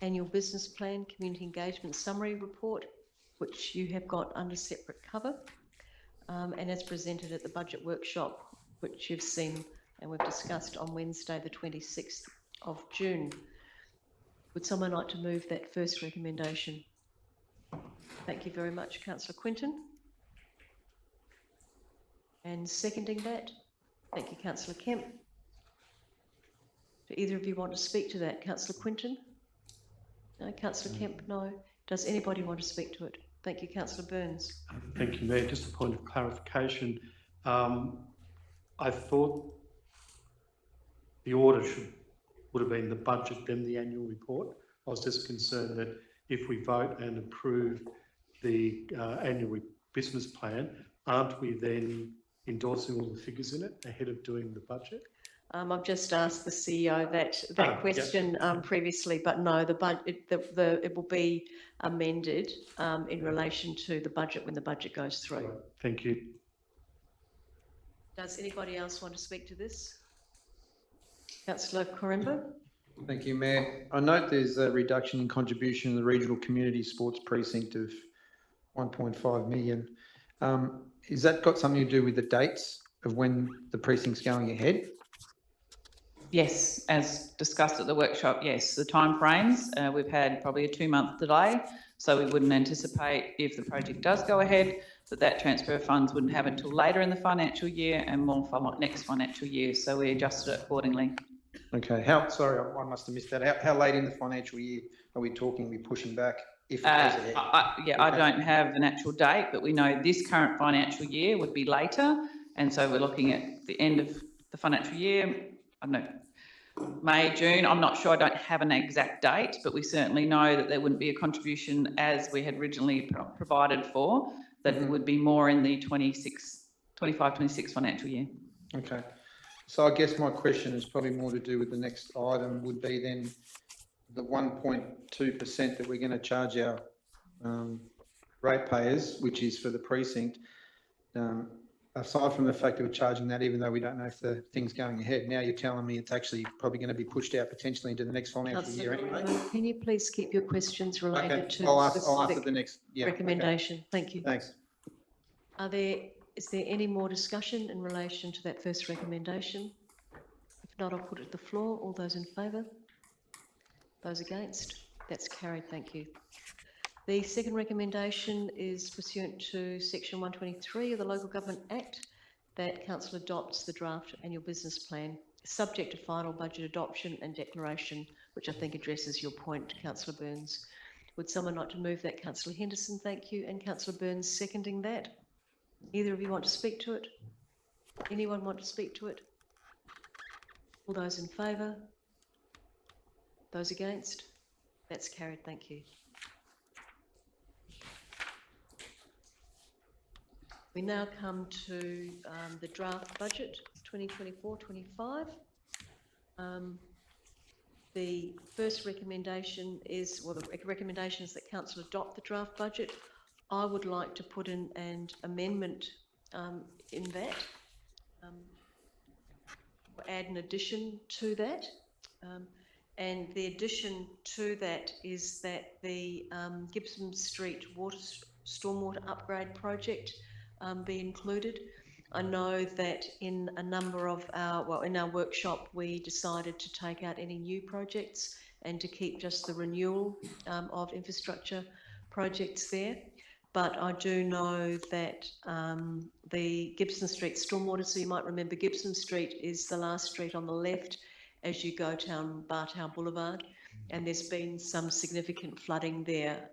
annual business plan, community engagement summary report, which you have got under separate cover, and as presented at the budget workshop, which you've seen and we've discussed on Wednesday, the 26th of June. Would someone like to move that first recommendation? Thank you very much, Councillor Quinton. And seconding that, thank you, Councillor Kemp. Do either of you want to speak to that? Councillor Quinton? No. Councillor Kemp? No. Does anybody want to speak to it? Thank you, Councillor Burns. Thank you, Mayor. Just a point of clarification. I thought the order would have been the budget, then the annual report. I was just concerned that if we vote and approve the annual business plan, aren't we then endorsing all the figures in it ahead of doing the budget? I've just asked the CEO that question previously, but no, the budget it will be amended in relation to the budget when the budget goes through. Right. Thank you. Does anybody else want to speak to this? Councillor Corimbo. Thank you, Mayor. I note there's a reduction in contribution in the Regional Community Sports Precinct of 1.5 million. Is that got something to do with the dates of when the precinct's going ahead? Yes, as discussed at the workshop, yes. The time frames, we've had probably a 2-month delay, so we wouldn't anticipate if the project does go ahead that transfer of funds wouldn't have until later in the financial year and more for next financial year, so we adjusted it accordingly. Okay, sorry, I must have missed that. How late in the financial year are we talking? Are we pushing back if it goes ahead? I don't have an actual date, but we know this current financial year would be later, and so we're looking at the end of the financial year. I don't know, May, June. I'm not sure. I don't have an exact date, but we certainly know that there wouldn't be a contribution as we had originally provided for. That it would be more in the 25-26 financial year. Okay. So I guess my question is probably more to do with the next item would be then the 1.2% that we're going to charge our ratepayers, which is for the precinct. Aside from the fact that we're charging that, even though we don't know if the thing's going ahead, now you're telling me it's actually probably going to be pushed out potentially into the next financial year anyway. Can you please keep your questions related to I'll answer the next recommendation. Okay. Thank you. Thanks. Is there any more discussion in relation to that first recommendation? If not, I'll put it to the floor. All those in favour? Those against? That's carried. Thank you. The second recommendation is pursuant to Section 123 of the Local Government Act that Council adopts the draft annual business plan subject to final budget adoption and declaration, which I think addresses your point, Councillor Burns. Would someone like to move that? Councillor Henderson, thank you. And Councillor Burns seconding that. Either of you want to speak to it? Anyone want to speak to it? All those in favour? Those against? That's carried. Thank you. We now come to the draft budget 2024-25. The first recommendation is, well, the recommendation is that Council adopt the draft budget. I would like to put in an amendment in that, or add an addition to that. And the addition to that is that the Gibson Street stormwater upgrade project be included. I know that in a number of in our workshop, we decided to take out any new projects and to keep just the renewal of infrastructure projects there. But I do know that the Gibson Street stormwater, so you might remember Gibson Street is the last street on the left as you go down Bartow Boulevard, and there's been some significant flooding there.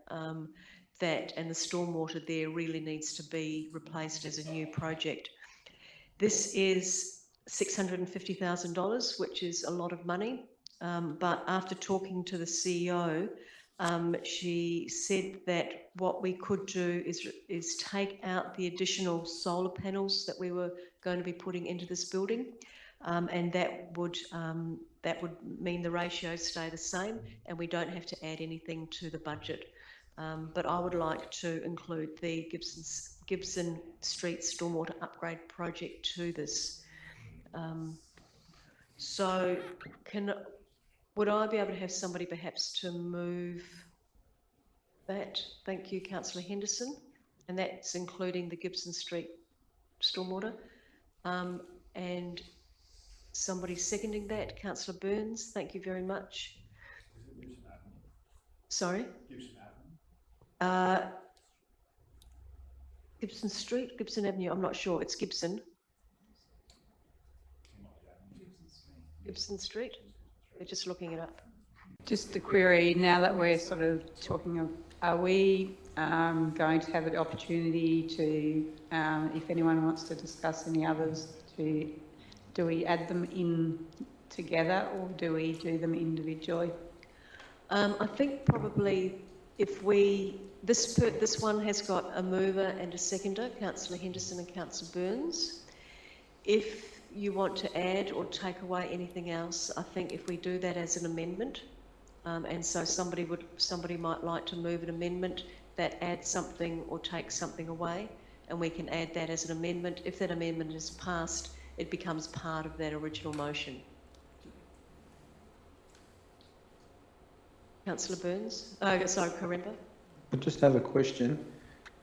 And the stormwater there really needs to be replaced as a new project. This is $650,000, which is a lot of money. But after talking to the CEO, she said that what we could do is take out the additional solar panels that we were going to be putting into this building, and that would mean the ratios stay the same, and we don't have to add anything to the budget. But I would like to include the Gibson Street stormwater upgrade project to this. So Would I be able to have somebody perhaps to move that? Thank you, Councillor Henderson. And that's including the Gibson Street stormwater. And somebody seconding that, Councillor Burns, thank you very much. Sorry? Gibson Street, Gibson Avenue, I'm not sure, it's Gibson. Gibson Street, we're just looking it up. Just a query, now that we're sort of talking of, are we going to have an opportunity to, if anyone wants to discuss any others, do we add them in together or do we do them individually? I think probably if this one has got a mover and a seconder, Councillor Henderson and Councillor Burns. If you want to add or take away anything else, I think if we do that as an amendment, and so somebody might like to move an amendment that adds something or takes something away, and we can add that as an amendment. If that amendment is passed, it becomes part of that original motion. Councillor Burns? Sorry, Corinba. I just have a question.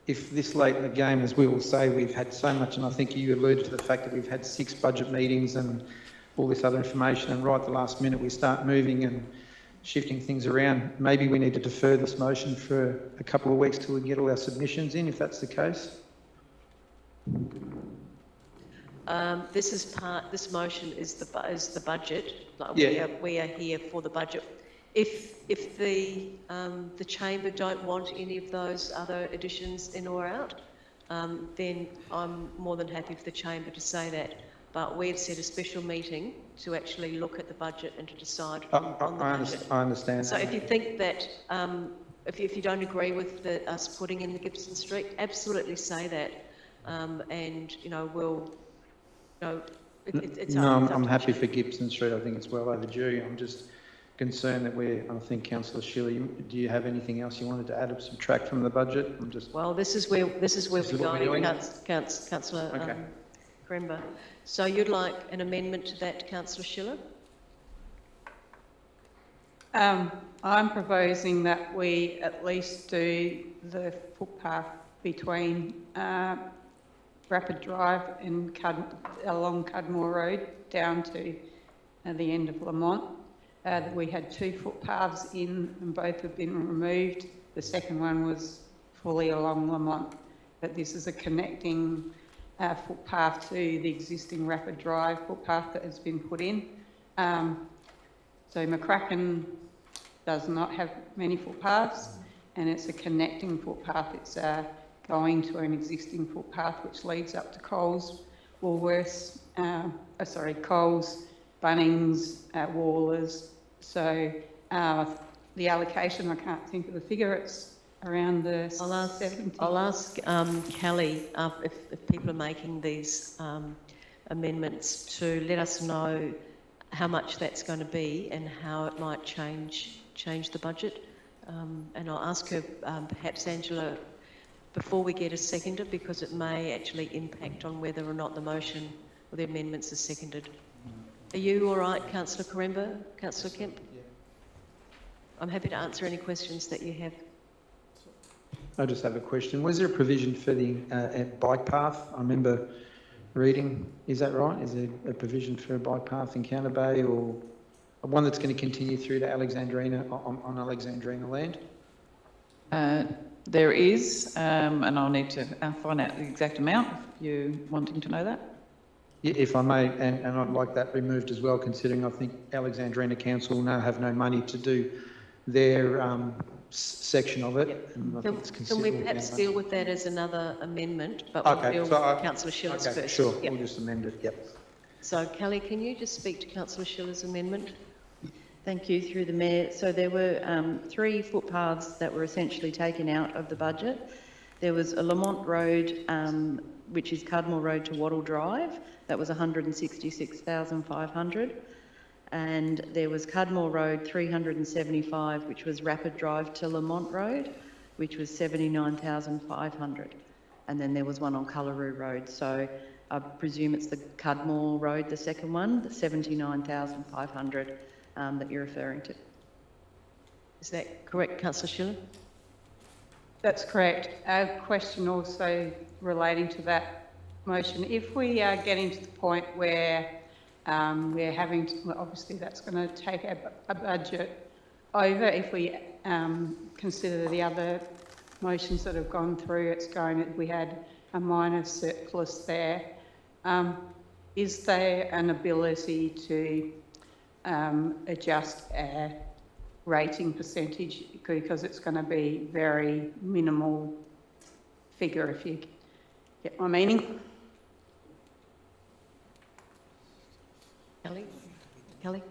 If this late in the game, as we all say, we've had so much, and I think you alluded to the fact that we've had 6 budget meetings and all this other information, and right at the last minute we start moving and shifting things around, maybe we need to defer this motion for a couple of weeks till we get all our submissions in, if that's the case? This motion is the budget. Like Yeah. We are here for the budget. If the chamber don't want any of those other additions in or out, then I'm more than happy for the chamber to say that. But we've set a special meeting to actually look at the budget and to decide on the budget. I understand. So if you think that, if you don't agree with us putting in the Gibson Street, absolutely say that, and we'll. It's I'm happy for Gibson Street. I think it's well overdue. I'm just concerned that I think Councillor Schiller, do you have anything else you wanted to add or subtract from the budget? Well, this is where we're going, Councillor Okay. Corinba. So you'd like an amendment to that, Councillor Schiller? I'm proposing that we at least do the footpath between Rapid Drive and along Cudmore Road down to the end of Lamont. We had 2 footpaths in and both have been removed. The second one was fully along Lamont, but this is a connecting footpath to the existing Rapid Drive footpath that has been put in. So McCracken does not have many footpaths, and it's a connecting footpath. It's going to an existing footpath which leads up to Coles, Woolworths, Coles, Bunnings, Wallers. So the allocation, I can't think of the figure, it's around the 70. I'll ask Kelly if people are making these amendments to let us know how much that's going to be and how it might change the budget. And I'll ask her, perhaps Angela, before we get a seconder, because it may actually impact on whether or not the motion or the amendments are seconded. Are you all right, Councillor Corinba? Councillor Kemp? Yeah. I'm happy to answer any questions that you have. I just have a question. Was there a provision for the bike path? I remember reading, is that right? Is there a provision for a bike path in Counter Bay, or one that's going to continue through to Alexandrina, on Alexandrina land? There is, and I'll need to find out the exact amount if you're wanting to know that. Yeah, if I may, and I'd like that removed as well, considering I think Alexandrina Council now have no money to do their section of it. Yep. And I think it's Can we perhaps deal with that as another amendment, but we'll deal with Councillor Schiller's first? Sure, Yep. we'll just amend it, yep. So Kelly, can you just speak to Councillor Schiller's amendment? Thank you, through the Mayor. So there were 3 footpaths that were essentially taken out of the budget. There was a Lamont Road, which is Cudmore Road to Wattle Drive. That was 166,500. And there was Cudmore Road 375, which was Rapid Drive to Lamont Road, which was 79,500. And then there was one on Culleroo Road. So I presume it's the Cudmore Road, the second one, the 79,500. that you're referring to. Is that correct, Councillor Schiller? That's correct. A question also relating to that motion. If we are getting to the point where we're having to, well, obviously that's going to take a budget over, if we consider the other motions that have gone through, we had a minor surplus there. Is there an ability to adjust our rating percentage, because it's going to be very minimal figure, if you get my meaning? Kelly?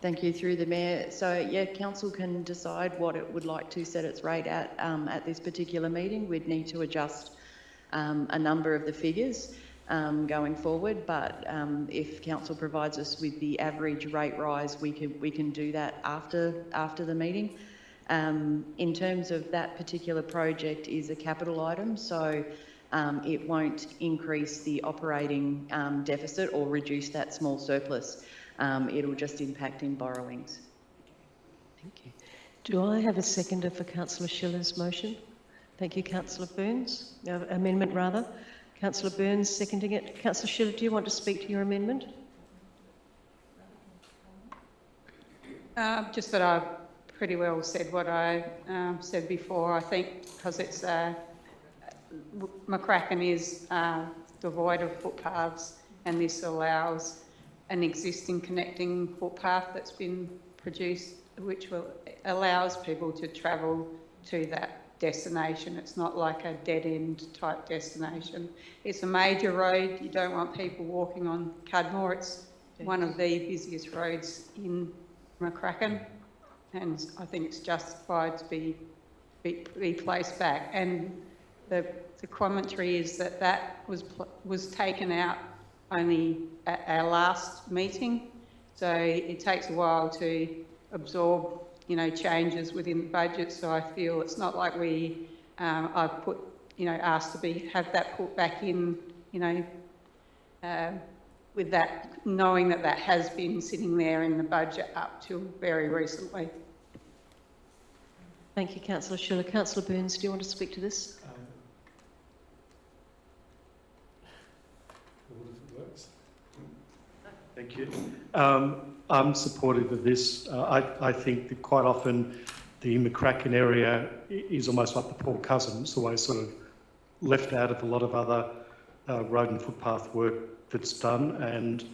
Thank you, through the Mayor. So, yeah, Council can decide what it would like to set its rate at this particular meeting. We'd need to adjust a number of the figures going forward, but if Council provides us with the average rate rise, we can do that after the meeting. In terms of that particular project is a capital item, so it won't increase the operating deficit or reduce that small surplus. It'll just impact in borrowings. Thank you. Do I have a seconder for Councillor Schiller's motion? Thank you, Councillor Burns. Amendment, rather. Councillor Burns seconding it. Councillor Schiller, do you want to speak to your amendment? Just that I've pretty well said what I said before. I think because it's McCracken is devoid of footpaths, and this allows an existing connecting footpath that's been produced, which allows people to travel to that destination. It's not like a dead-end type destination. It's a major road. You don't want people walking on Cudmore. It's one of the busiest roads in McCracken, and I think it's justified to be placed back. And the commentary is that was taken out only at our last meeting, so it takes a while to absorb, you know, changes within the budget. So I feel it's not like we I've put, you know, asked to have that put back in, you know, with that, knowing that that has been sitting there in the budget up till very recently. Thank you, Councillor Schiller. Councillor Burns, do you want to speak to this? Thank you. I'm supportive of this. I think that quite often the McCracken area is almost like the poor cousin. It's always sort of left out of a lot of other road and footpath work that's done. And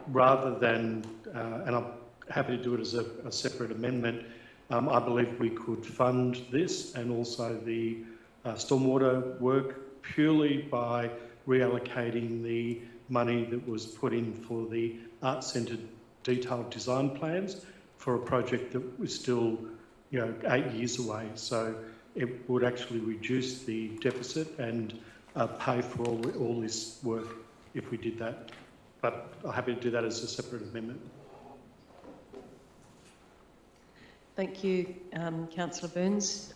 rather than, and I'm happy to do it as a separate amendment, I believe we could fund this and also the stormwater work purely by reallocating the money that was put in for the Arts Centre detailed design plans for a project that was still, you know, 8 years away. So it would actually reduce the deficit and pay for all this work if we did that. But I'm happy to do that as a separate amendment. Thank you, Councillor Burns.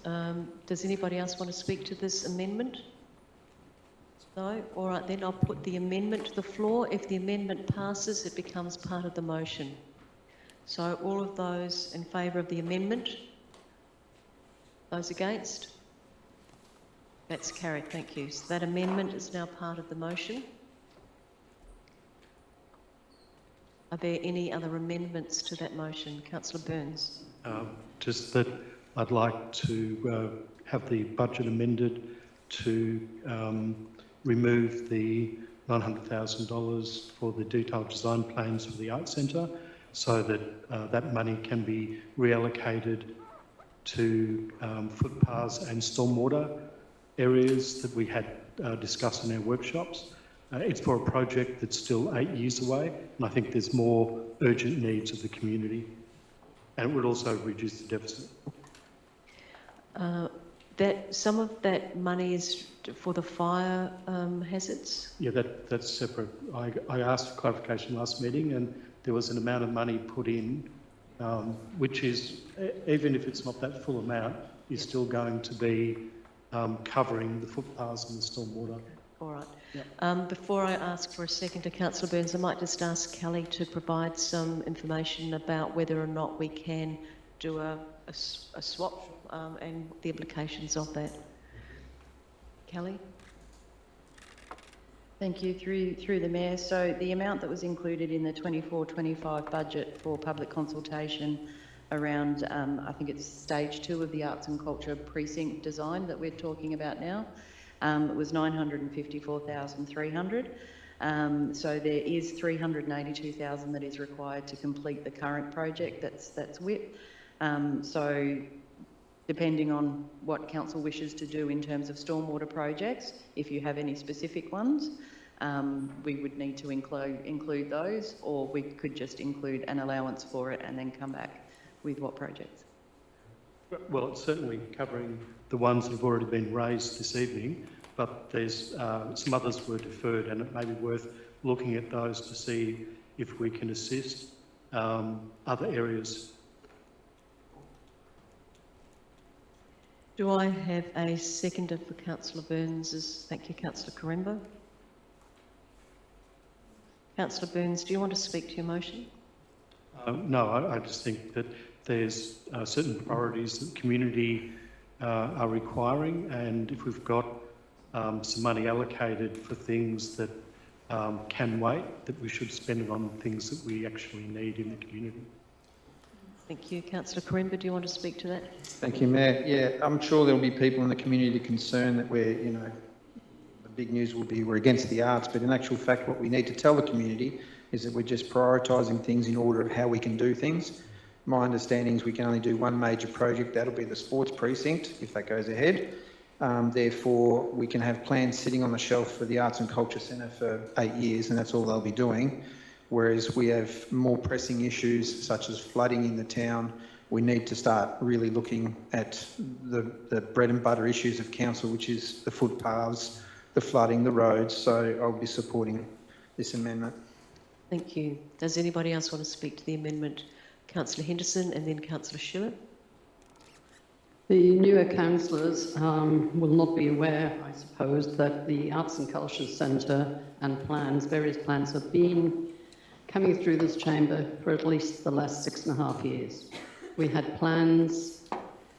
Does anybody else want to speak to this amendment? No? All right, then I'll put the amendment to the floor. If the amendment passes, it becomes part of the motion. So all of those in favour of the amendment? Those against? That's carried, thank you. So that amendment is now part of the motion. Are there any other amendments to that motion? Councillor Burns. Just that I'd like to have the budget amended to remove the $900,000 for the detailed design plans for the Arts Centre, so that that money can be reallocated to footpaths and stormwater areas that we had discussed in our workshops. It's for a project that's still 8 years away, and I think there's more urgent needs of the community, and it would also reduce the deficit. That some of that money is for the fire hazards? Yeah, that's separate. I asked for clarification last meeting, and there was an amount of money put in, which is, even if it's not that full amount, is still going to be covering the footpaths and the stormwater. All right. Before I ask for a second to Councillor Burns, I might just ask Kelly to provide some information about whether or not we can do a swap and the implications of that. Kelly? Thank you. Through the Mayor. So the amount that was included in the 24-25 budget for public consultation around, I think it's stage 2 of the Arts and Culture Precinct design that we're talking about now, it was 954,300. So there is 382,000 that is required to complete the current project that's WIP. So depending on what council wishes to do in terms of stormwater projects, if you have any specific ones, we would need to include those, or we could just include an allowance for it and then come back with what projects. Well, it's certainly covering the ones that have already been raised this evening, but there's some others were deferred, and it may be worth looking at those to see if we can assist other areas. Do I have a seconder for Councillor Burns? Thank you, Councillor Karembo. Councillor Burns, do you want to speak to your motion? No, I just think that there's certain priorities that the community are requiring, and if we've got some money allocated for things that can wait, that we should spend it on things that we actually need in the community. Thank you. Councillor Karembo, do you want to speak to that? Thank you, Mayor. Yeah, I'm sure there'll be people in the community concerned that we're, you know, the big news will be we're against the arts, but in actual fact what we need to tell the community is that we're just prioritising things in order of how we can do things. My understanding is we can only do one major project, that'll be the sports precinct, if that goes ahead. Therefore, we can have plans sitting on the shelf for the Arts and Culture Centre for 8 years, and that's all they'll be doing. Whereas we have more pressing issues such as flooding in the town. We need to start really looking at the bread and butter issues of council, which is the footpaths, the flooding, the roads. So I'll be supporting this amendment. Thank you. Does anybody else want to speak to the amendment? Councillor Henderson and then Councillor Schiller. The newer councillors will not be aware, I suppose, that the Arts and Culture Centre and various plans have been coming through this chamber for at least the last 6.5 years. We had plans,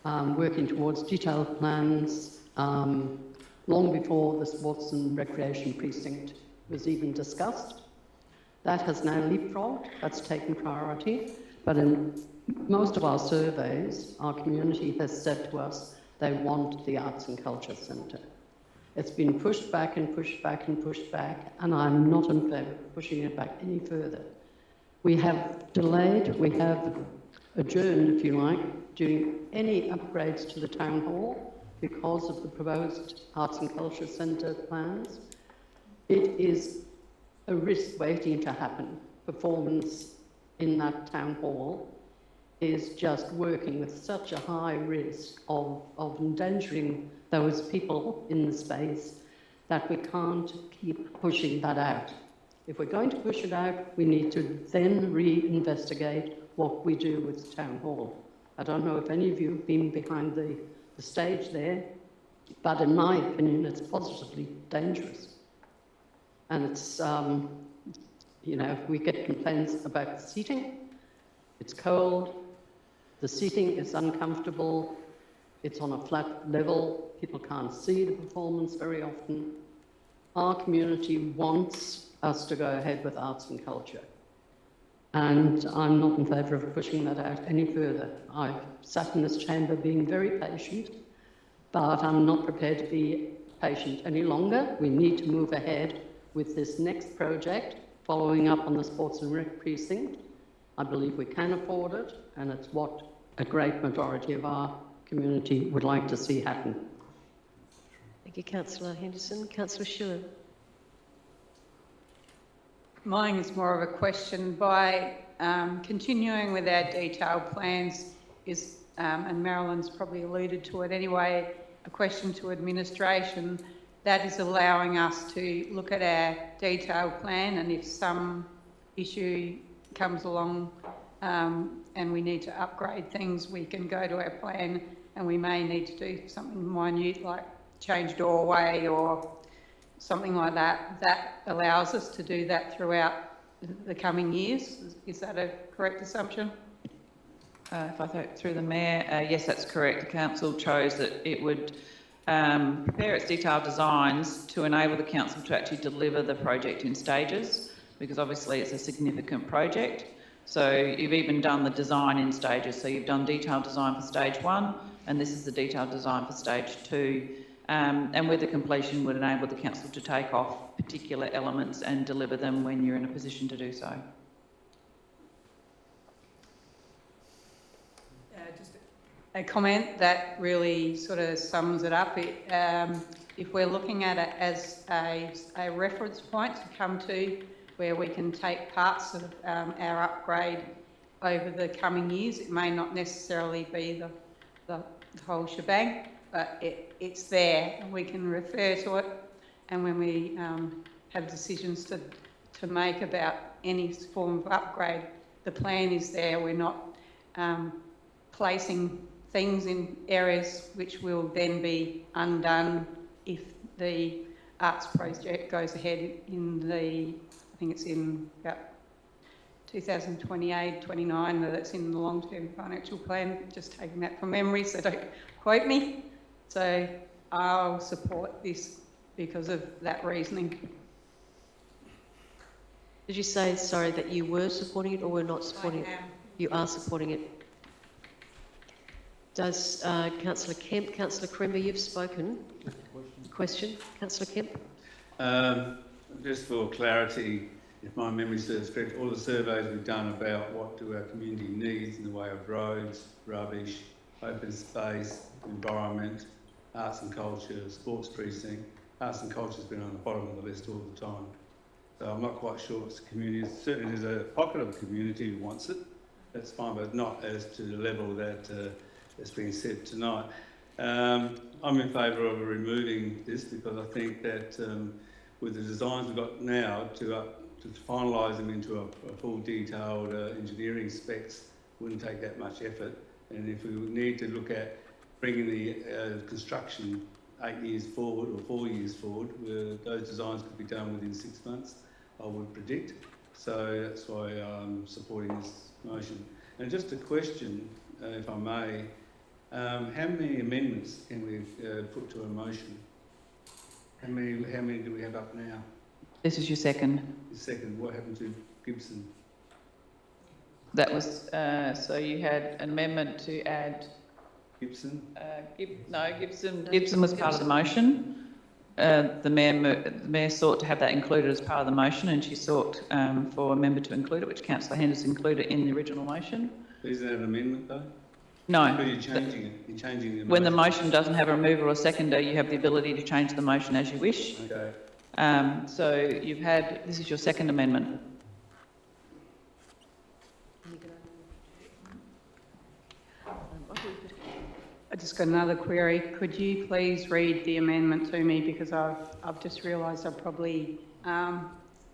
working towards detailed plans, long before the Sports and Recreation Precinct was even discussed. That has now leapfrogged, that's taken priority, but in most of our surveys, our community has said to us they want the Arts and Culture Centre. It's been pushed back and pushed back and pushed back, and I'm not in favour of pushing it back any further. We have delayed, we have adjourned, if you like, doing any upgrades to the town hall because of the proposed Arts and Culture Centre plans. It is a risk waiting to happen. Performance in that town hall is just working with such a high risk of endangering those people in the space that we can't keep pushing that out. If we're going to push it out, we need to then re-investigate what we do with the town hall. I don't know if any of you have been behind the stage there, but in my opinion, it's positively dangerous. And it's, you know, we get complaints about the seating. It's cold, the seating is uncomfortable, it's on a flat level, people can't see the performance very often. Our community wants us to go ahead with arts and culture. And I'm not in favour of pushing that out any further. I've sat in this chamber being very patient, but I'm not prepared to be patient any longer. We need to move ahead with this next project, following up on the Sports and Rec Precinct. I believe we can afford it, and it's what a great majority of our community would like to see happen. Thank you, Councillor Henderson. Councillor Schiller. Mine is more of a question. By continuing with our detailed plans is, and Marilyn's probably alluded to it anyway, a question to administration that is allowing us to look at our detailed plan, and if some issue comes along and we need to upgrade things, we can go to our plan and we may need to do something minute like change doorway or something like that, that allows us to do that throughout the coming years. Is that a correct assumption? If I through the Mayor, yes, that's correct. The council chose that it would prepare its detailed designs to enable the council to actually deliver the project in stages, because obviously it's a significant project. So you've even done the design in stages. So you've done detailed design for stage 1, and this is the detailed design for stage 2. And with the completion would enable the council to take off particular elements and deliver them when you're in a position to do so. Just a comment that really sort of sums it up. If we're looking at it as a reference point to come to, where we can take parts of our upgrade over the coming years, it may not necessarily be the whole shebang, but it's there and we can refer to it. And when we have decisions to make about any form of upgrade, the plan is there. We're not placing things in areas which will then be undone if the arts project goes ahead in the, I think it's in about 2028, 29, that's in the long-term financial plan, just taking that from memory, so don't quote me. So I'll support this because of that reasoning. Did you say, sorry, that you were supporting it or were not supporting it? You are supporting it. Does Councillor Kemp, Councillor Krember, you've spoken. Question, Councillor Kemp? Just for clarity, if my memory serves correct, all the surveys we've done about what do our community needs in the way of roads, rubbish, open space, environment, arts and culture, sports precinct, arts and culture has been on the bottom of the list all the time. So I'm not quite sure it's the community. Certainly there's a pocket of the community who wants it. That's fine, but not as to the level that has been said tonight. I'm in favour of removing this because I think that with the designs we've got now to finalise them into a full detailed engineering specs wouldn't take that much effort. And if we need to look at bringing the construction 8 years forward or 4 years forward, those designs could be done within 6 months, I would predict. So that's why I'm supporting this motion. And just a question, if I may, how many amendments can we put to a motion? How many do we have up now? This is your second. The second, what happened to Gibson? That was, so you had an amendment to add... Gibson? Gibson was part of the motion. The Mayor sought to have that included as part of the motion, and she sought for a member to include it, which Councillor Henderson included in the original motion. Is that an amendment though? No. But you're changing it. You're changing the motion. When the motion doesn't have a mover or seconder, you have the ability to change the motion as you wish. Okay. So you've had, this is your second amendment. I just got another query. Could you please read the amendment to me, because I've just realised I've probably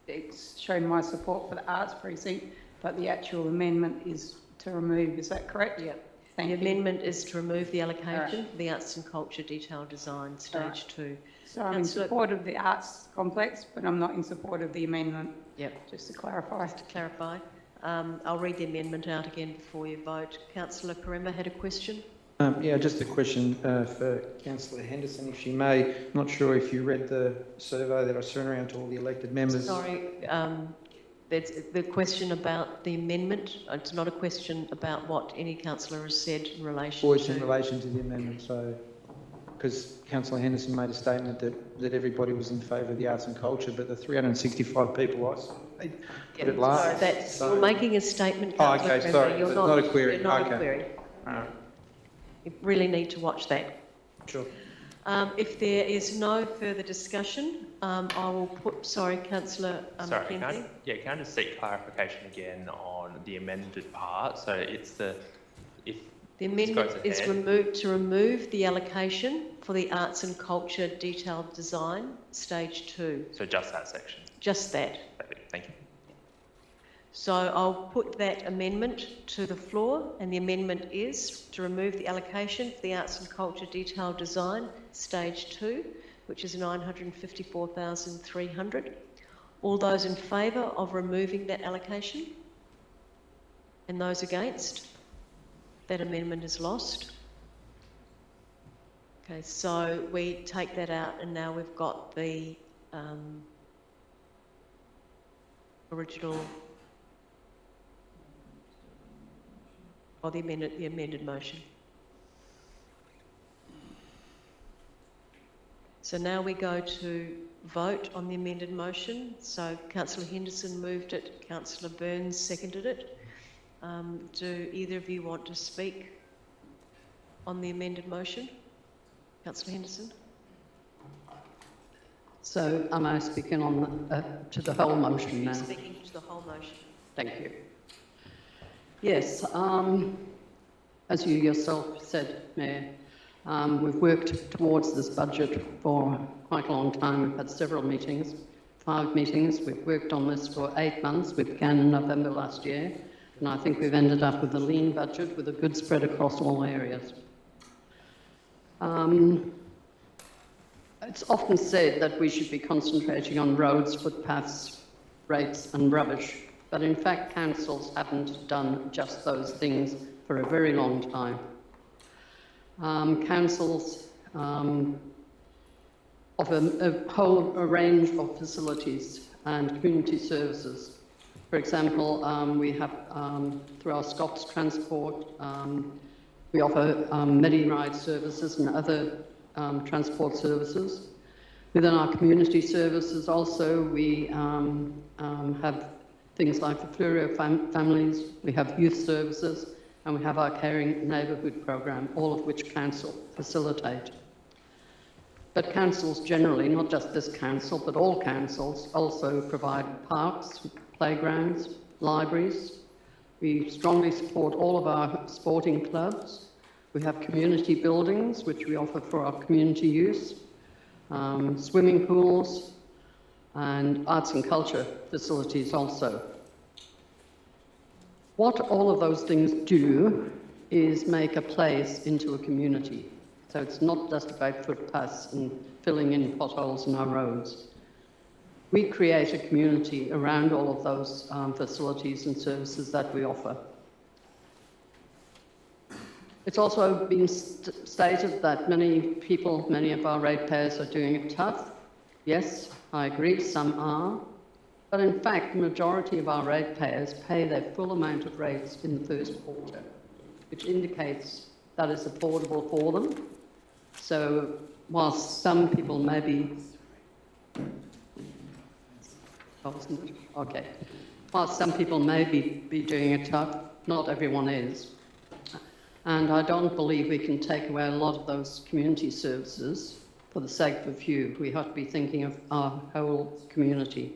it's shown my support for the arts precinct, but the actual amendment is to remove. Is that correct? Yeah. Thank the you. amendment is to remove the allocation for the arts and culture detailed design stage 2. So I'm in support of the arts complex, but I'm not in support of the amendment. Yep. Just to clarify. Just to clarify. I'll read the amendment out again before you vote. Councillor Karema had a question. Yeah, just a question for Councillor Henderson, if she may. Not sure if you read the survey that I sent around to all the elected members. Sorry, that's the question about the amendment. It's not a question about what any councillor has said in relation Or it's in relation to the amendment, so... Because Councillor Henderson made a statement that everybody was in favour of the arts and culture, but the 365 people put it last. You're making a statement, Oh, Councillor okay, Krember. sorry, You're not a query. You're not Okay. a query. All right. You really need to watch that. Sure. If there is no further discussion, I will put, sorry, Councillor Sorry, Mackenzie. can I just seek clarification again on the amended part? So it's the amendment is to remove the allocation for the arts and culture detailed design stage 2. So just that section. Just that. Perfect. Thank you. So I'll put that amendment to the floor, and the amendment is to remove the allocation for the arts and culture detailed design stage 2 which is 954,300. All those in favour of removing that allocation? And those against? That amendment is lost. Okay, so we take that out and now we've got the original, or the amended motion. So now we go to vote on the amended motion. So Councillor Henderson moved it, Councillor Burns seconded it. Do either of you want to speak on the amended motion? Councillor Henderson? So am I speaking on to the whole motion now? Speaking to the whole motion. Thank you. Yes, as you yourself said, Mayor, we've worked towards this budget for quite a long time. We've had several meetings, 5 meetings. We've worked on this for 8 months. We began in November last year, and I think we've ended up with a lean budget with a good spread across all areas. It's often said that we should be concentrating on roads, footpaths, rates and rubbish, but in fact councils haven't done just those things for a very long time. Councils offer a whole range of facilities and community services. For example, we have, through our Scots Transport, we offer Medi-Ride services and other transport services. Within our community services also, we have things like the Fluoro families, we have youth services, and we have our caring neighbourhood program, all of which council facilitate. But councils generally, not just this council, but all councils also provide parks, playgrounds, libraries. We strongly support all of our sporting clubs. We have community buildings, which we offer for our community use, swimming pools, and arts and culture facilities also. What all of those things do is make a place into a community. So it's not just about footpaths and filling in potholes in our roads. We create a community around all of those facilities and services that we offer. It's also been stated that many people, many of our ratepayers are doing it tough. Yes, I agree, some are. But in fact, the majority of our ratepayers pay their full amount of rates in the first quarter, which indicates that it's affordable for them. So whilst some people may be... Okay. Whilst some people may be doing it tough, not everyone is. And I don't believe we can take away a lot of those community services for the sake of a few. We have to be thinking of our whole community.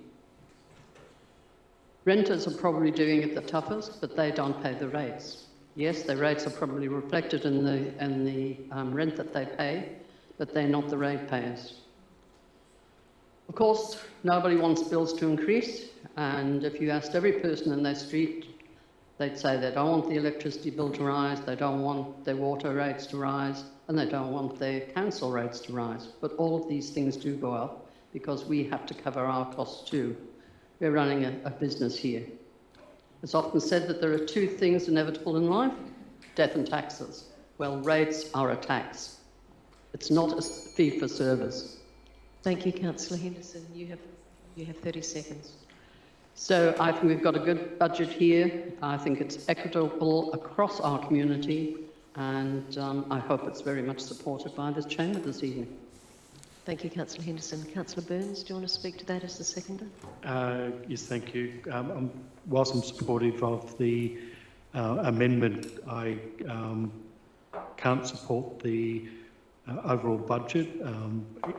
Renters are probably doing it the toughest, but they don't pay the rates. Yes, their rates are probably reflected in the rent that they pay, but they're not the ratepayers. Of course, nobody wants bills to increase, and if you asked every person in their street, they'd say they don't want the electricity bill to rise, they don't want their water rates to rise, and they don't want their council rates to rise. But all of these things do go up because we have to cover our costs too. We're running a business here. It's often said that there are 2 things inevitable in life, death and taxes. Well, rates are a tax. It's not a fee for service. Thank you, Councillor Henderson. You have 30 seconds. So I think we've got a good budget here. I think it's equitable across our community, and I hope it's very much supported by this chamber this evening. Thank you, Councillor Henderson. Councillor Burns, do you want to speak to that as the seconder? Yes, thank you. Whilst I'm supportive of the amendment, I can't support the overall budget.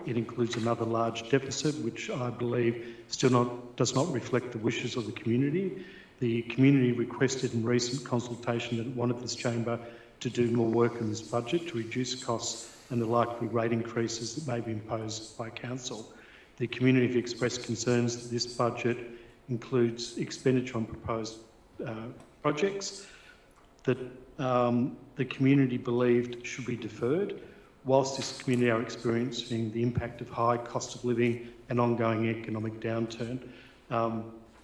It includes another large deficit, which I believe still does not reflect the wishes of the community. The community requested in recent consultation that it wanted this chamber to do more work in this budget to reduce costs and the likely rate increases that may be imposed by council. The community have expressed concerns that this budget includes expenditure on proposed projects that the community believed should be deferred. whilst this community are experiencing the impact of high cost of living and ongoing economic downturn,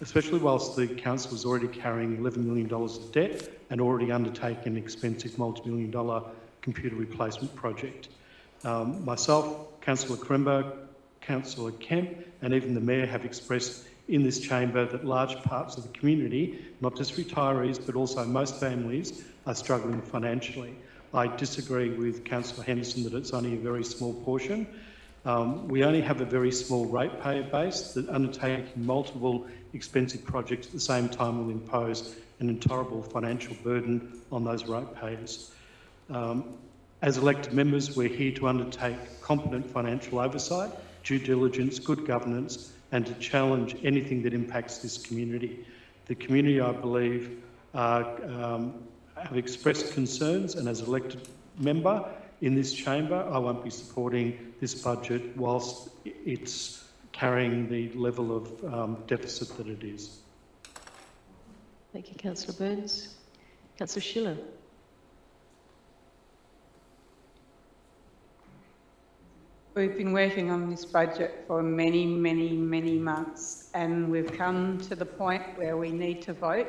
especially whilst the council is already carrying $11 million of debt and already undertaken an expensive multi-million dollar computer replacement project. Myself, Councillor Krember, Councillor Kemp and even the Mayor have expressed in this chamber that large parts of the community, not just retirees but also most families, are struggling financially. I disagree with Councillor Henderson that it's only a very small portion. We only have a very small ratepayer base that undertaking multiple expensive projects at the same time will impose an intolerable financial burden on those ratepayers. As elected members, we're here to undertake competent financial oversight, due diligence, good governance, and to challenge anything that impacts this community. The community, I believe, have expressed concerns, and as elected member in this chamber, I won't be supporting this budget whilst it's carrying the level of deficit that it is. Thank you, Councillor Burns. Councillor Schiller. We've been working on this budget for many months, and we've come to the point where we need to vote,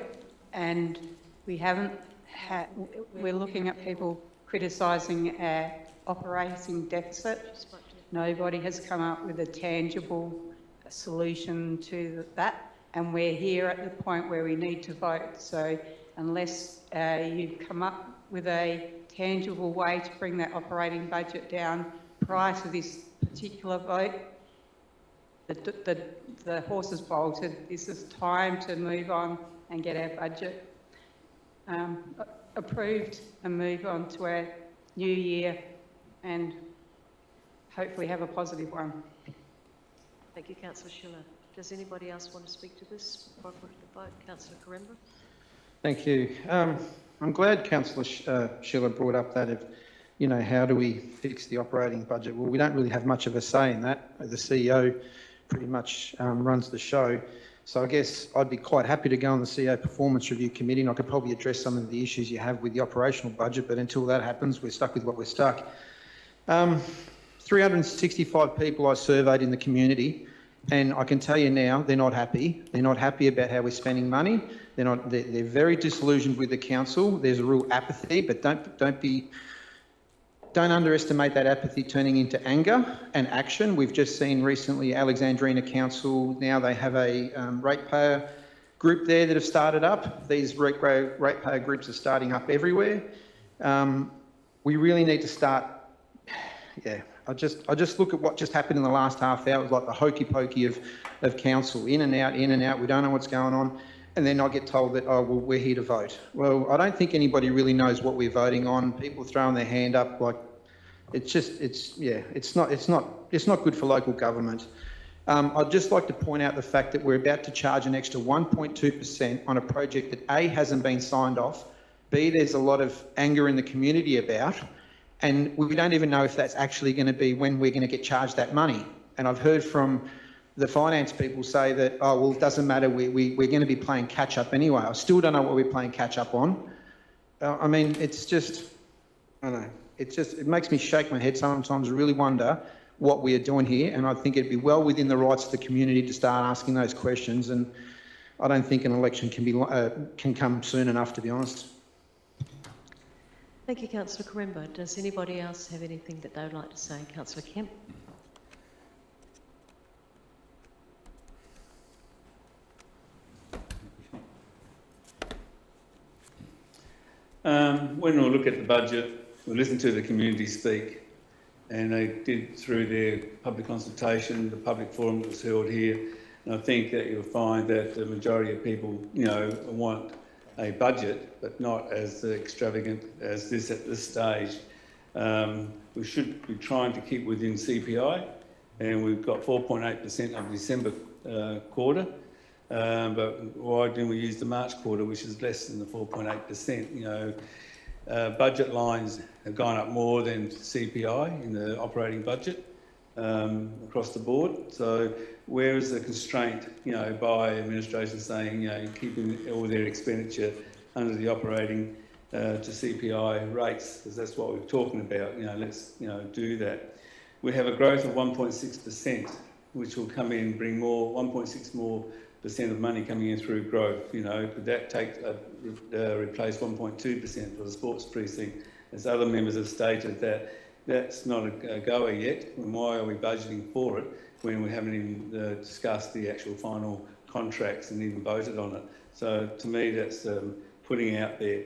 and we haven't had, we're looking at people criticising our operating deficit. Nobody has come up with a tangible solution to that, and we're here at the point where we need to vote. So unless you come up with a tangible way to bring that operating budget down prior to this particular vote, the horse has bolted. This is time to move on and get our budget approved and move on to our new year and hopefully have a positive one. Thank you, Councillor Schiller. Does anybody else want to speak to this before I put it to the vote? Councillor Karemba. Thank you. I'm glad Councillor Schiller brought up that of, you know, how do we fix the operating budget? Well, we don't really have much of a say in that. The CEO pretty much runs the show. So I guess I'd be quite happy to go on the CEO Performance Review Committee, and I could probably address some of the issues you have with the operational budget, but until that happens, we're stuck with what we're stuck. 365 people I surveyed in the community, and I can tell you now, they're not happy. They're not happy about how we're spending money. They're very disillusioned with the council. There's a real apathy, but don't underestimate that apathy turning into anger and action. We've just seen recently Alexandrina Council, now they have a ratepayer group there that have started up. These ratepayer groups are starting up everywhere. We really need to start, I just look at what just happened in the last half hour. It was like the hokey pokey of council, in and out, we don't know what's going on. And then I get told that, oh, well, we're here to vote. Well, I don't think anybody really knows what we're voting on. People throwing their hand up, like, it's not good for local government. I'd just like to point out the fact that we're about to charge an extra 1.2% on a project that A, hasn't been signed off, B, there's a lot of anger in the community about, and we don't even know if that's actually going to be when we're going to get charged that money. And I've heard from the finance people say that, oh, well, it doesn't matter, we're going to be playing catch up anyway. I still don't know what we're playing catch up on. I mean, it's just, I don't know, it makes me shake my head sometimes. I really wonder what we are doing here, and I think it'd be well within the rights of the community to start asking those questions, and I don't think an election can come soon enough, to be honest. Thank you, Councillor Karemba. Does anybody else have anything that they would like to say? Councillor Kemp. When we look at the budget, we listen to the community speak, and they did through their public consultation, the public forum that was held here, and I think that you'll find that the majority of people, you know, want a budget, but not as extravagant as this at this stage. We should be trying to keep within CPI, and we've got 4.8% of December quarter. But why didn't we use the March quarter, which is less than the 4.8%? You know, budget lines have gone up more than CPI in the operating budget across the board. So where is the constraint, you know, by administration saying, you know, keeping all their expenditure under the operating to CPI rates, because that's what we're talking about. Let's do that. We have a growth of 1.6%, which will come in, bring more 1.6% more of money coming in through growth. Could that replace 1.2% for the sports precinct? As other members have stated, that's not a goer yet. And why are we budgeting for it when we haven't even discussed the actual final contracts and even voted on it? So to me, that's putting out there.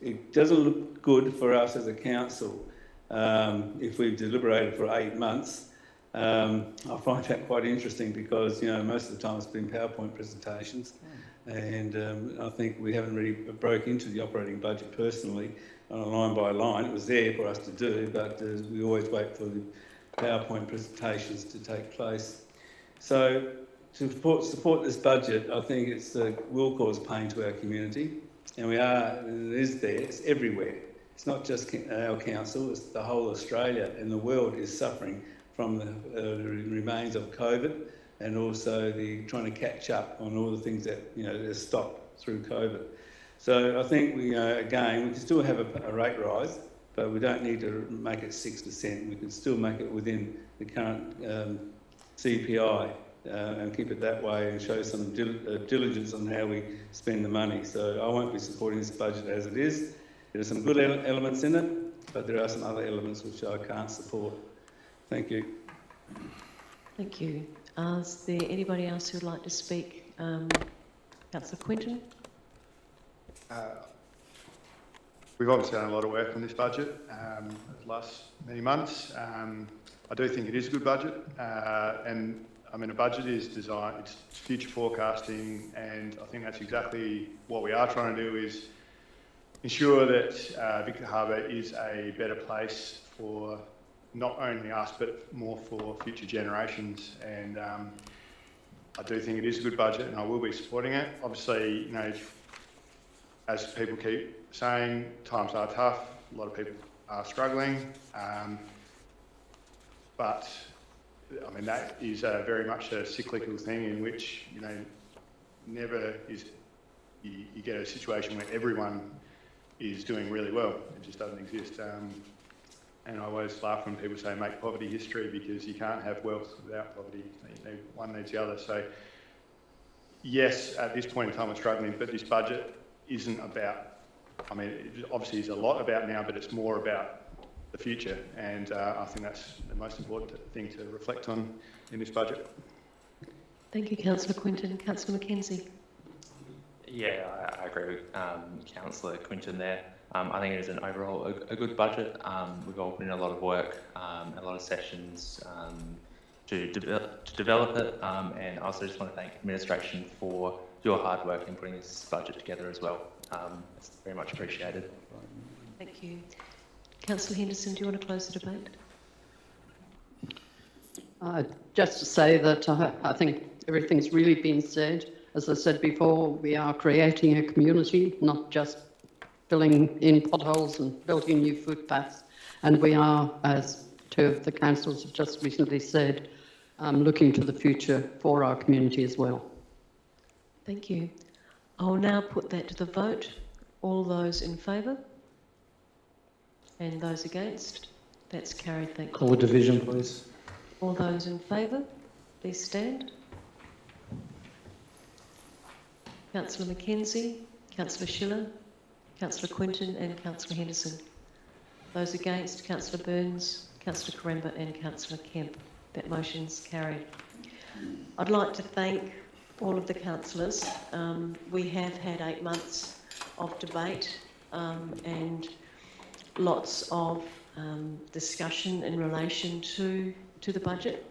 It doesn't look good for us as a council if we've deliberated for 8 months. I find that quite interesting because, most of the time it's been PowerPoint presentations, and I think we haven't really broke into the operating budget personally on a line by line. It was there for us to do, but we always wait for the PowerPoint presentations to take place. So to support this budget, I think will cause pain to our community, and it is there, it's everywhere. It's not just our council, it's the whole Australia and the world is suffering from the remains of COVID, and also trying to catch up on all the things that that stopped through COVID. So I think we can still have a rate rise, but we don't need to make it 6%. We can still make it within the current CPI and keep it that way, and show some diligence on how we spend the money. So I won't be supporting this budget as it is. There are some good elements in it, but there are some other elements which I can't support. Thank you. Thank you. Is there anybody else who'd like to speak? Councillor Quinton? We've obviously done a lot of work on this budget the last many months. I do think it is a good budget, and I mean, a budget is designed, it's future forecasting, and I think that's exactly what we are trying to do, is ensure that Victor Harbour is a better place for not only us, but more for future generations. And I do think it is a good budget, and I will be supporting it. Obviously, as people keep saying, times are tough. A lot of people are struggling, but I mean, that is very much a cyclical thing in which never is you get a situation where everyone is doing really well. It just doesn't exist. And I always laugh when people say make poverty history, because you can't have wealth without poverty. One needs the other. So yes, at this point in time we're struggling, but this budget isn't about, I mean, it obviously is a lot about now, but it's more about the future. And I think that's the most important thing to reflect on in this budget. Thank you, Councillor Quinton. Councillor Mackenzie? Yeah, I agree with Councillor Quinton there. I think it is an overall a good budget. We've all put in a lot of work, a lot of sessions to develop it, and I also just want to thank administration for your hard work in putting this budget together as well. It's very much appreciated. Thank you. Councillor Henderson, do you want to close the debate? Just to say that I think everything's really been said. As I said before, we are creating a community, not just filling in potholes and building new footpaths. And we are, as two of the councillors have just recently said, looking to the future for our community as well. Thank you. I'll now put that to the vote. All those in favour? And those against? That's carried, thank you. Call a division, please. All those in favour, please stand. Councillor Mackenzie, Councillor Schiller, Councillor Quinton and Councillor Henderson. Those against, Councillor Burns, Councillor Karemba and Councillor Kemp. That motion's carried. I'd like to thank all of the councillors. We have had 8 months of debate and lots of discussion in relation to the budget.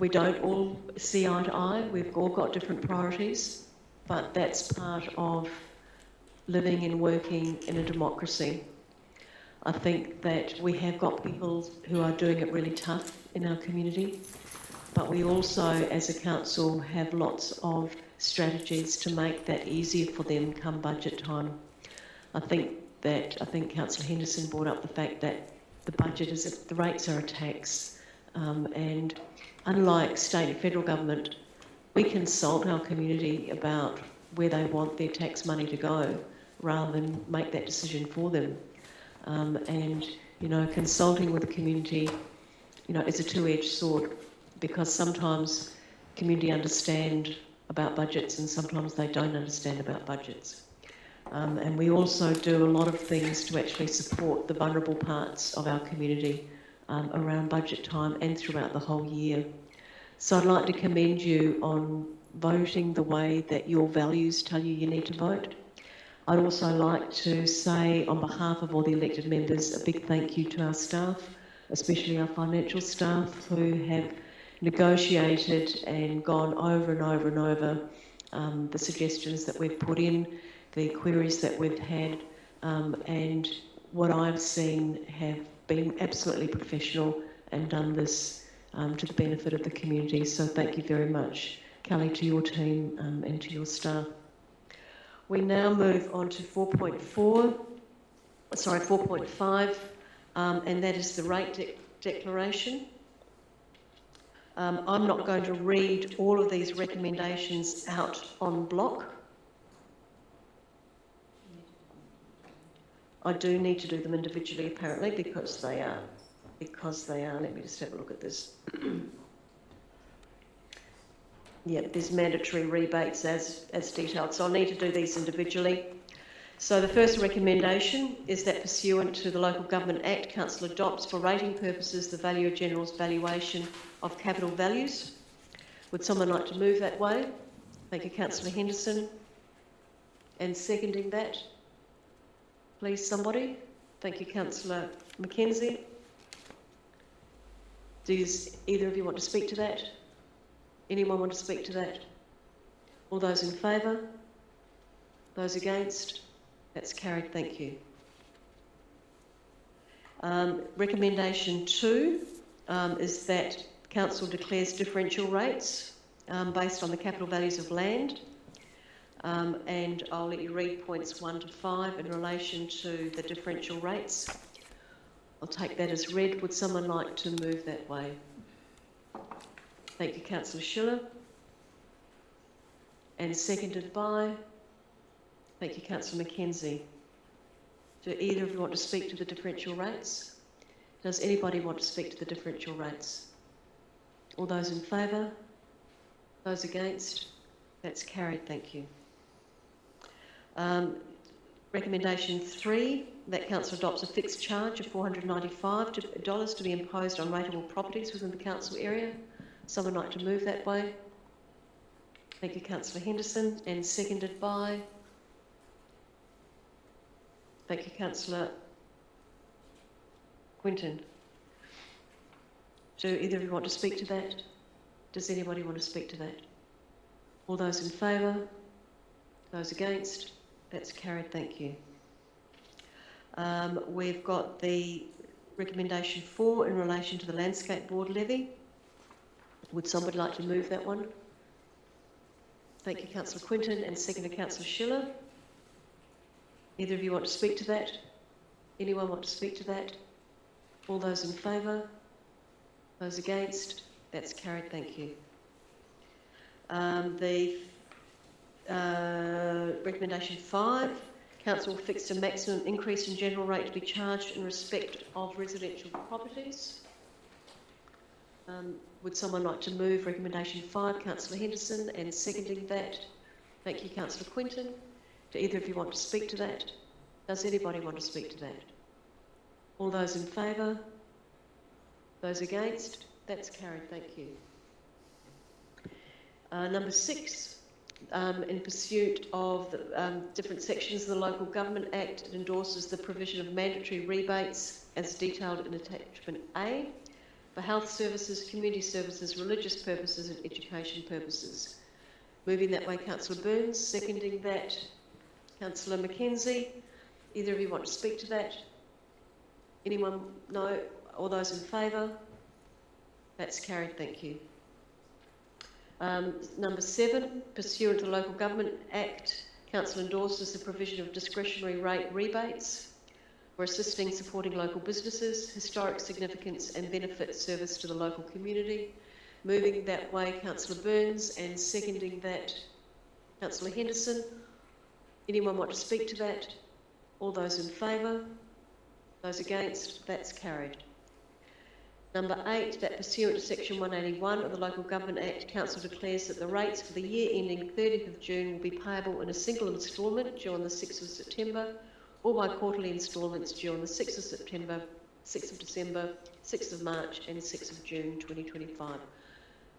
We don't all see eye to eye. We've all got different priorities, but that's part of living and working in a democracy. I think that we have got people who are doing it really tough in our community, but we also, as a council, have lots of strategies to make that easier for them come budget time. I think Councillor Henderson brought up the fact that the budget is, the rates are a tax, and unlike state and federal government, we consult our community about where they want their tax money to go, rather than make that decision for them. And, you know, consulting with the community, you know, is a two-edged sword, because sometimes community understand about budgets and sometimes they don't understand about budgets. And we also do a lot of things to actually support the vulnerable parts of our community around budget time and throughout the whole year. So I'd like to commend you on voting the way that your values tell you need to vote. I'd also like to say, on behalf of all the elected members, a big thank you to our staff, especially our financial staff, who have negotiated and gone over and over and over the suggestions that we've put in, the queries that we've had, and what I've seen have been absolutely professional and done this to the benefit of the community. So thank you very much, Kelly, to your team and to your staff. We now move on to 4.5, and that is the rate declaration. I'm not going to read all of these recommendations out on block. I do need to do them individually, apparently, because they are. Let me just have a look at this. Yep, there's mandatory rebates as detailed, so I'll need to do these individually. So the first recommendation is that pursuant to the Local Government Act, Council adopts for rating purposes the Valuer General's valuation of capital values. Would someone like to move that way? Thank you, Councillor Henderson. And seconding that, please, somebody. Thank you, Councillor Mackenzie. Does either of you want to speak to that? Anyone want to speak to that? All those in favour? Those against? That's carried, thank you. Recommendation 2 is that Council declares differential rates based on the capital values of land. And I'll let you read points 1 to 5 in relation to the differential rates. I'll take that as read. Would someone like to move that way? Thank you, Councillor Schiller. And seconded by, thank you, Councillor Mackenzie. Do either of you want to speak to the differential rates? Does anybody want to speak to the differential rates? All those in favour? Those against? That's carried, thank you. Recommendation 3, that Council adopts a fixed charge of $495 to be imposed on rateable properties within the Council area. Someone like to move that way? Thank you, Councillor Henderson, and seconded by, thank you, Councillor Quinton. Do either of you want to speak to that? Does anybody want to speak to that? All those in favour? Those against? That's carried, thank you. We've got the recommendation 4 in relation to the Landscape Board levy. Would somebody like to move that one? Thank you, Councillor Quinton, and seconded Councillor Schiller. Either of you want to speak to that? Anyone want to speak to that? All those in favour? Those against? That's carried, thank you. Recommendation 5, Council fixed a maximum increase in general rate to be charged in respect of residential properties. Would someone like to move recommendation 5, Councillor Henderson, and seconding that? Thank you, Councillor Quinton. Do either of you want to speak to that? Does anybody want to speak to that? All those in favour? Those against? That's carried, thank you. Number 6, in pursuit of the different sections of the Local Government Act, it endorses the provision of mandatory rebates as detailed in attachment A for health services, community services, religious purposes and education purposes. Moving that way, Councillor Burns. Seconding that, Councillor Mackenzie. Either of you want to speak to that? Anyone? No? All those in favour? That's carried, thank you. Number 7, pursuant to the Local Government Act, Council endorses the provision of discretionary rate rebates for assisting supporting local businesses, historic significance and benefit service to the local community. Moving that way, Councillor Burns, and seconding that, Councillor Henderson. Anyone want to speak to that? All those in favour? Those against? That's carried. Number 8, that pursuant to section 181 of the Local Government Act, Council declares that the rates for the year ending 30th of June will be payable in a single instalment due on the 6th of September or by quarterly instalments due on the 6th of September, 6th of December, 6th of March and 6th of June 2025.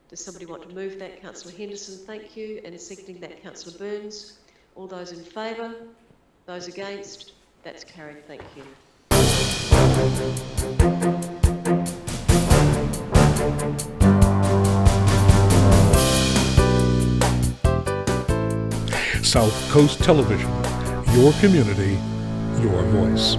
Does somebody want to move that? Councillor Henderson, thank you. And seconding that, Councillor Burns. All those in favour? Those against? That's carried. Thank you. South Coast Television, your community, your voice.